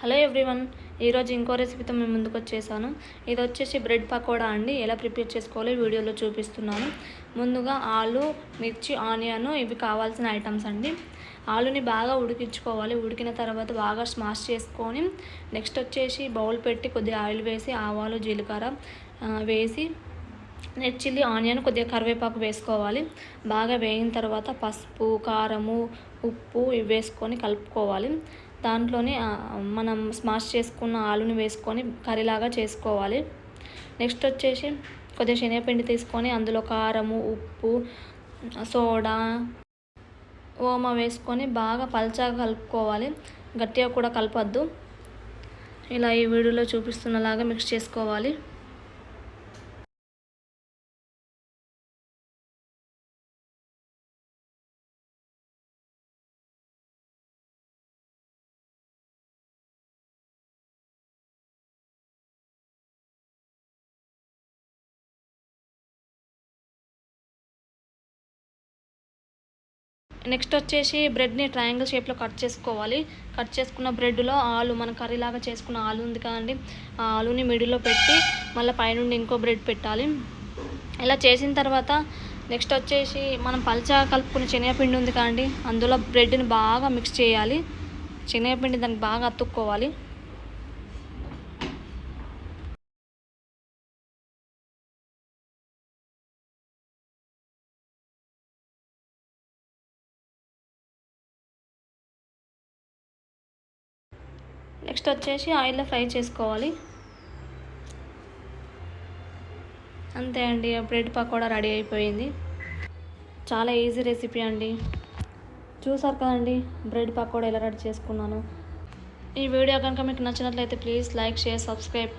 Hello everyone, ఈరోజు ఇంకో రెసిపీతో మేము ముందుకు వచ్చేసాను. ఇది వచ్చేసి బ్రెడ్ పకోడా అండి. ఎలా ప్రిపేర్ చేసుకోవాలో వీడియోలో చూపిస్తున్నాను. ముందుగా ఆలు, మిర్చి, ఆనియన్ ఇవి కావాల్సిన ఐటమ్స్ అండి. ఆలుని బాగా ఉడికించుకోవాలి. ఉడికిన తర్వాత బాగా స్మాష్ చేసుకొని నెక్స్ట్ వచ్చేసి బౌల్ పెట్టి కొద్దిగా ఆయిల్ వేసి ఆవాలు, జీలకర్ర వేసి రెడ్ చిల్లీ, ఆనియన్, కొద్దిగా కరివేపాకు వేసుకోవాలి. బాగా వేగిన తర్వాత పసుపు, కారము, ఉప్పు ఇవి వేసుకొని కలుపుకోవాలి. దాంట్లోనే మనం స్మాష్ చేసుకున్న ఆలుని వేసుకొని కర్రీలాగా చేసుకోవాలి. నెక్స్ట్ వచ్చేసి కొద్దిగా శనగపిండి తీసుకొని అందులో కారము, ఉప్పు, సోడా, ఓమ వేసుకొని బాగా పల్చగా కలుపుకోవాలి. గట్టిగా కూడా కలపద్దు. ఇలా ఈ వీడియోలో చూపిస్తున్నలాగా మిక్స్ చేసుకోవాలి. నెక్స్ట్ వచ్చేసి బ్రెడ్ని ట్రయాంగిల్ షేప్లో కట్ చేసుకోవాలి. కట్ చేసుకున్న బ్రెడ్లో ఆలు, మన కర్రీలాగా చేసుకున్న ఆలు ఉంది కదండి, ఆ ఆలుని మిడిల్లో పెట్టి మళ్ళీ పైనుండి ఇంకో బ్రెడ్ పెట్టాలి. ఇలా చేసిన తర్వాత నెక్స్ట్ వచ్చేసి మనం పల్చగా కలుపుకున్న శనగపిండి ఉంది కదండి, అందులో బ్రెడ్ని బాగా మిక్స్ చేయాలి. శనగపిండి దానికి బాగా అతుక్కోవాలి. నెక్స్ట్ వచ్చేసి ఆయిల్లో ఫ్రై చేసుకోవాలి. అంతే అండి, బ్రెడ్ పకోడా రెడీ అయిపోయింది. చాలా ఈజీ రెసిపీ అండి. చూసారు కదండి బ్రెడ్ పకోడా ఎలా రెడీ చేసుకున్నాను. ఈ వీడియో కనుక మీకు నచ్చినట్లయితే ప్లీజ్ లైక్, షేర్, సబ్స్క్రైబ్.